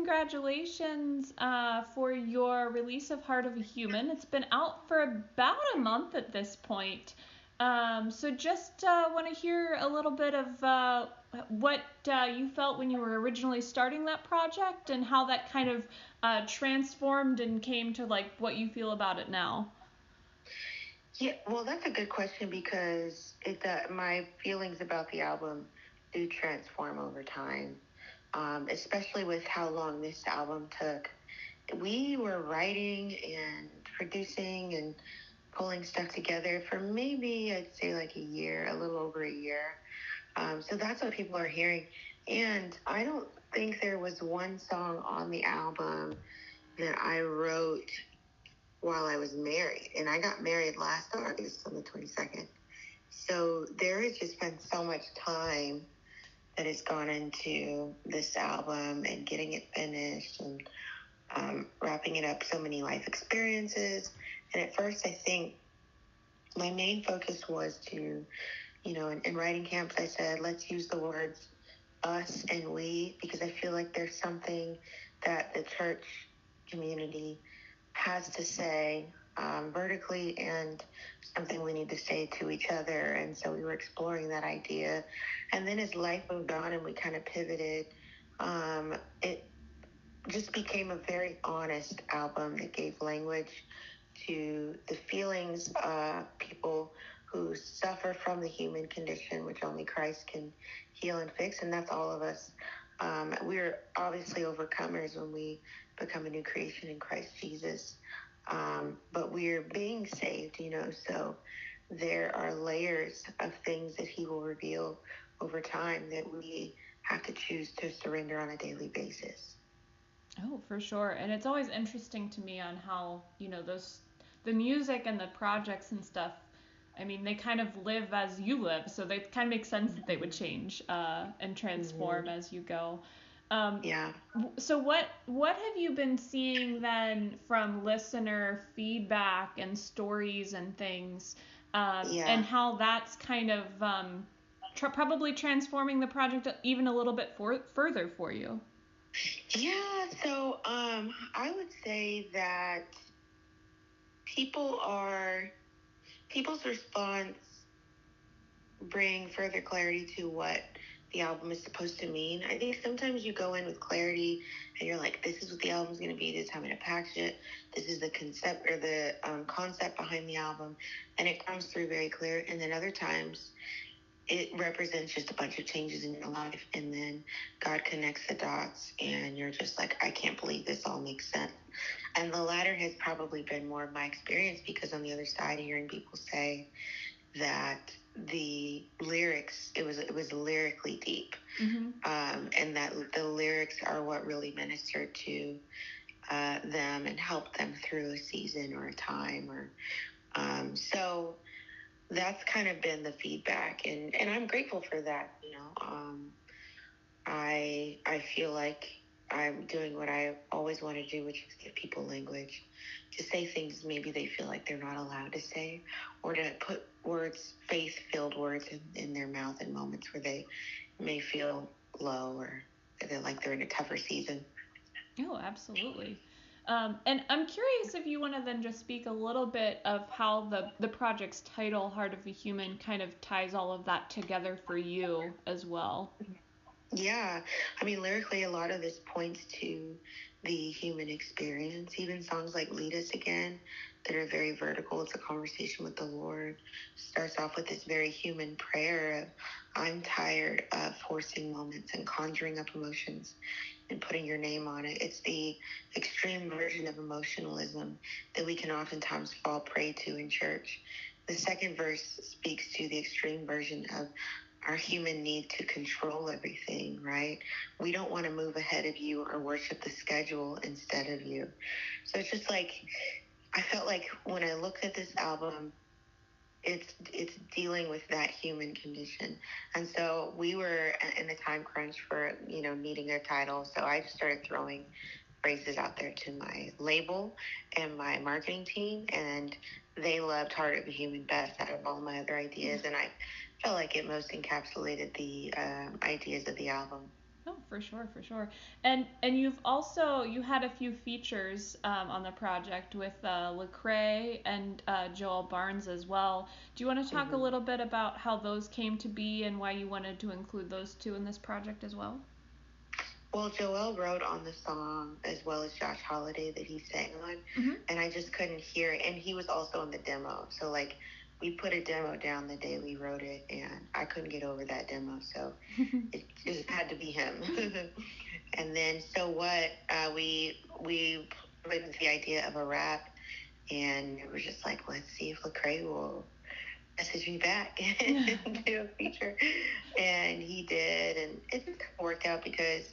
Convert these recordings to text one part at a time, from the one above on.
congratulations for your release of Heart of a Human. It's been out for about a month at this point. So just want to hear a little bit of what you felt when you were originally starting that project and how that kind of transformed and came to like what you feel about it now. Yeah, well, that's a good question because my feelings about the album do transform over time, especially with how long this album took. We were writing and producing and pulling stuff together for maybe, I'd say, like a year, a little over a year. So that's what people are hearing. And I don't think there was one song on the album that I wrote while I was married. And I got married last August on the 22nd. So there has just been so much time that has gone into this album and getting it finished and wrapping it up, so many life experiences. And at first, I think my main focus was to, in writing camps, I said, let's use the words us and we, because I feel like there's something that the church community has to say vertically and something we need to say to each other. And so we were exploring that idea. And then as life moved on and we kind of pivoted, it just became a very honest album that gave language to the feelings of people who suffer from the human condition, which only Christ can heal and fix. And that's all of us. We're obviously overcomers when we become a new creation in Christ Jesus. But we're being saved, so there are layers of things that he will reveal over time that we have to choose to surrender on a daily basis. Oh, for sure. And it's always interesting to me on how, the music and the projects and stuff, I mean, they kind of live as you live, so they kind of make sense that they would change and transform as you go. Yeah. So what have you been seeing then from listener feedback and stories and things, and how that's kind of probably transforming the project even a little bit further for you? Yeah, so I would say that people's response bring further clarity to what the album is supposed to mean. I think sometimes you go in with clarity and you're like, this is what the album's going to be, this is how I'm going to package it, this is the concept or the concept behind the album, and it comes through very clear. And then other times it represents just a bunch of changes in your life, and then God connects the dots and you're just like, I can't believe this all makes sense. And the latter has probably been more of my experience, because on the other side, hearing people say that the lyrics, it was lyrically deep, and that the lyrics are what really ministered to them and helped them through a season or a time, or so that's kind of been the feedback, and I'm grateful for that. I feel like I'm doing what I always want to do, which is give people language to say things maybe they feel like they're not allowed to say, or to put words, faith-filled words in their mouth in moments where they may feel low or they're in a tougher season. Oh, absolutely. And I'm curious if you want to then just speak a little bit of how the project's title, Heart of a Human, kind of ties all of that together for you as well. Yeah, I mean, lyrically, a lot of this points to the human experience. Even songs like Lead Us Again, that are very vertical, it's a conversation with the Lord, starts off with this very human prayer of, I'm tired of forcing moments and conjuring up emotions and putting your name on it. It's the extreme version of emotionalism that we can oftentimes fall prey to in church. The second verse speaks to the extreme version of our human need to control everything, right? We don't want to move ahead of you or worship the schedule instead of you. So it's just like, I felt like when I looked at this album, it's dealing with that human condition. And so we were in a time crunch for, needing a title. So I just started throwing phrases out there to my label and my marketing team, and they loved Heart of a Human best out of all my other ideas. And I felt like it most encapsulated the ideas of the album. Oh, for sure, for sure. And you had a few features on the project with Lecrae and Joel Barnes as well. Do you want to talk a little bit about how those came to be and why you wanted to include those two in this project as well? Well, Joel wrote on the song as well as Josh Holiday that he sang on, and I just couldn't hear it. And he was also in the demo. So, like, we put a demo down the day we wrote it, and I couldn't get over that demo. So it just had to be him. And then, so what, we played with the idea of a rap, and we were just like, let's see if Lecrae will message me back and do a feature. And he did, and it just worked out because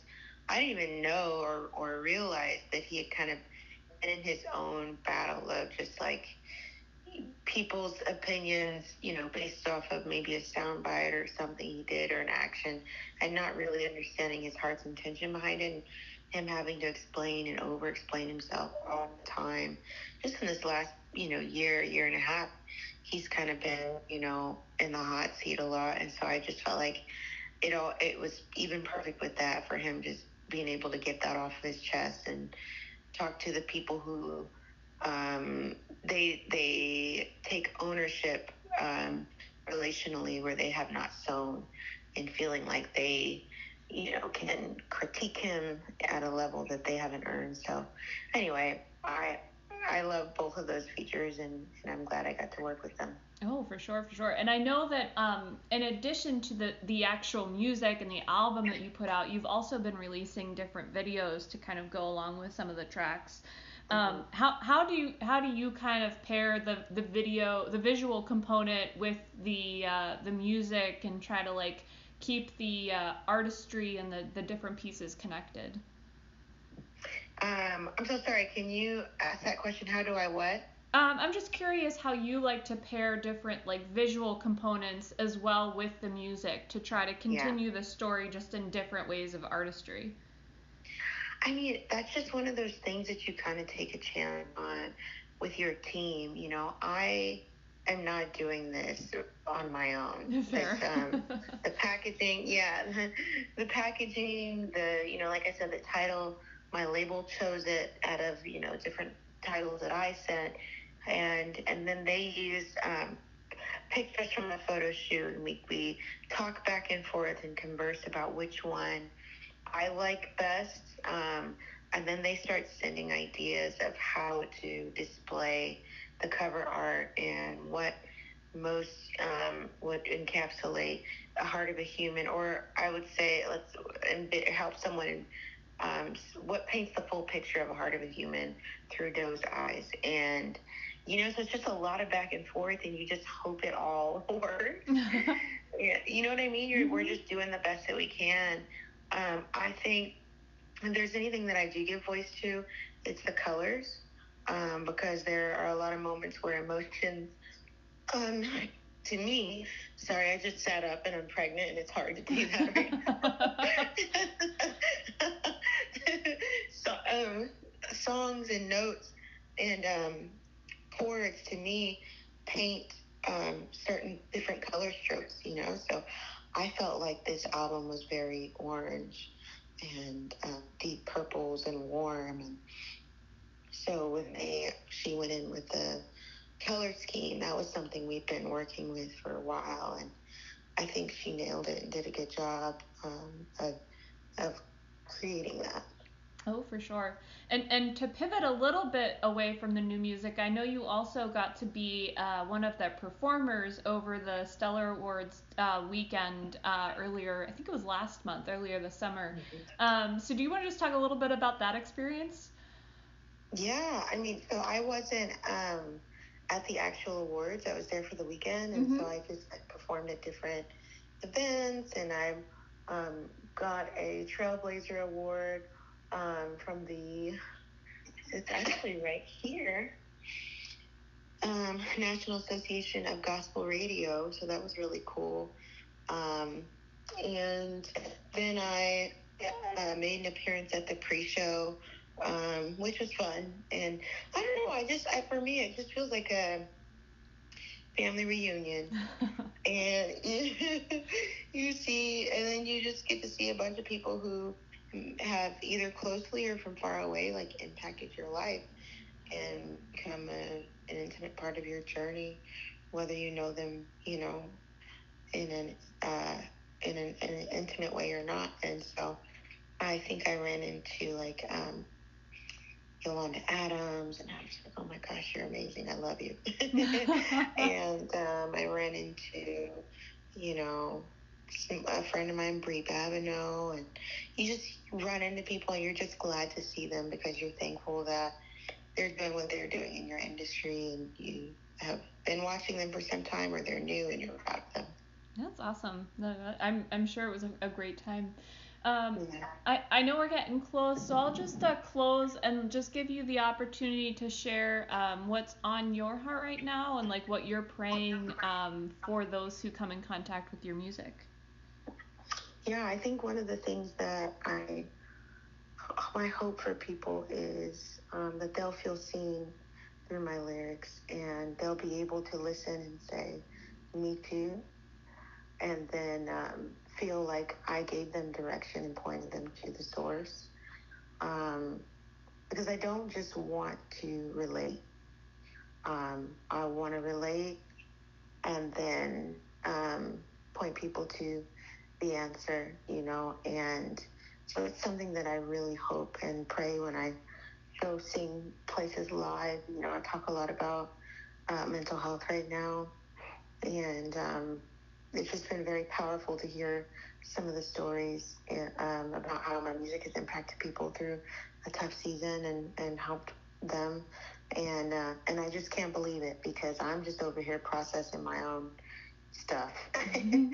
I didn't even know or realize that he had kind of been in his own battle of just like people's opinions, based off of maybe a soundbite or something he did or an action, and not really understanding his heart's intention behind it, and him having to explain and over-explain himself all the time. Just in this last, year and a half, he's kind of been, in the hot seat a lot, and so I just felt like it was even perfect with that for him, just being able to get that off his chest and talk to the people who they take ownership relationally where they have not sown, and feeling like they can critique him at a level that they haven't earned. So anyway, I love both of those features, and I'm glad I got to work with them. Oh, for sure, for sure. And I know that in addition to the actual music and the album that you put out, you've also been releasing different videos to kind of go along with some of the tracks. How do you kind of pair the visual component with the music and try to like keep the artistry and the different pieces connected? I'm so sorry. Can you ask that question? How do I what? I'm just curious how you like to pair different like visual components as well with the music to try to continue the story just in different ways of artistry. I mean, that's just one of those things that you kind of take a chance on with your team. I am not doing this on my own. Fair. The packaging, the packaging, like I said, the title, my label chose it out of, different titles that I sent. And then they used pictures from the photo shoot, and we talk back and forth and converse about which one I like best. And then they start sending ideas of how to display the cover art and what most would encapsulate the heart of a human, or I would say help someone what paints the full picture of a heart of a human through those eyes. And so it's just a lot of back and forth, and you just hope it all works. Yeah, you know what I mean? We're just doing the best that we can. I think if there's anything that I do give voice to, it's the colors, because there are a lot of moments where emotions, to me, sorry, I just sat up and I'm pregnant and it's hard to do that right now. So, songs and notes and chords to me paint certain different color strokes, so I felt like this album was very orange and deep purples and warm, and so when she went in with the color scheme, that was something we've been working with for a while, and I think she nailed it and did a good job of creating that. Oh, for sure. And to pivot a little bit away from the new music, I know you also got to be one of the performers over the Stellar Awards weekend earlier, I think it was last month, earlier this summer. So do you want to just talk a little bit about that experience? Yeah, I mean, so I wasn't at the actual awards. I was there for the weekend, and so I just performed at different events, and I got a Trailblazer Award from it's actually right here, National Association of Gospel Radio, so that was really cool. And then I made an appearance at the pre-show, which was fun. And I don't know, for me, it just feels like family reunion. And you see, and then you just get to see a bunch of people who have either closely or from far away, like, impacted your life and become an intimate part of your journey, whether you know them, in an intimate way or not. And so I think I ran into, like, Yolanda Adams, and I was like, oh my gosh, you're amazing. I love you. And I ran into, a friend of mine, Brie Babineau, and you just run into people and you're just glad to see them because you're thankful that they're doing what they're doing in your industry and you have been watching them for some time, or they're new and you're proud of them. That's awesome. I'm sure it was a great time. Yeah. I know we're getting close, so I'll just close and just give you the opportunity to share what's on your heart right now and like what you're praying for those who come in contact with your music. Yeah, I think one of the things that my hope for people is that they'll feel seen through my lyrics, and they'll be able to listen and say, me too, and then feel like I gave them direction and pointed them to the source. Because I don't just want to relate. I want to relate and then point people to the answer, and so it's something that I really hope and pray when I go sing places live. I talk a lot about mental health right now, and it's just been very powerful to hear some of the stories about how my music has impacted people through a tough season and helped them. And I just can't believe it because I'm just over here processing my own stuff. Mm-hmm.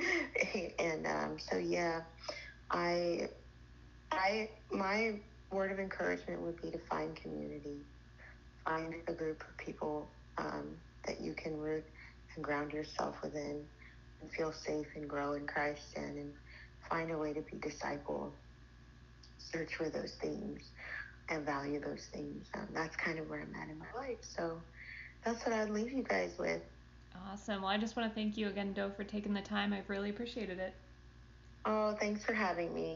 And so yeah, my word of encouragement would be to find community, find a group of people that you can root and ground yourself within and feel safe and grow in Christ and find a way to be discipled. Search for those things and value those things. That's kind of where I'm at in my life. So that's what I'd leave you guys with. Awesome. Well, I just want to thank you again, Dove, for taking the time. I've really appreciated it. Oh, thanks for having me.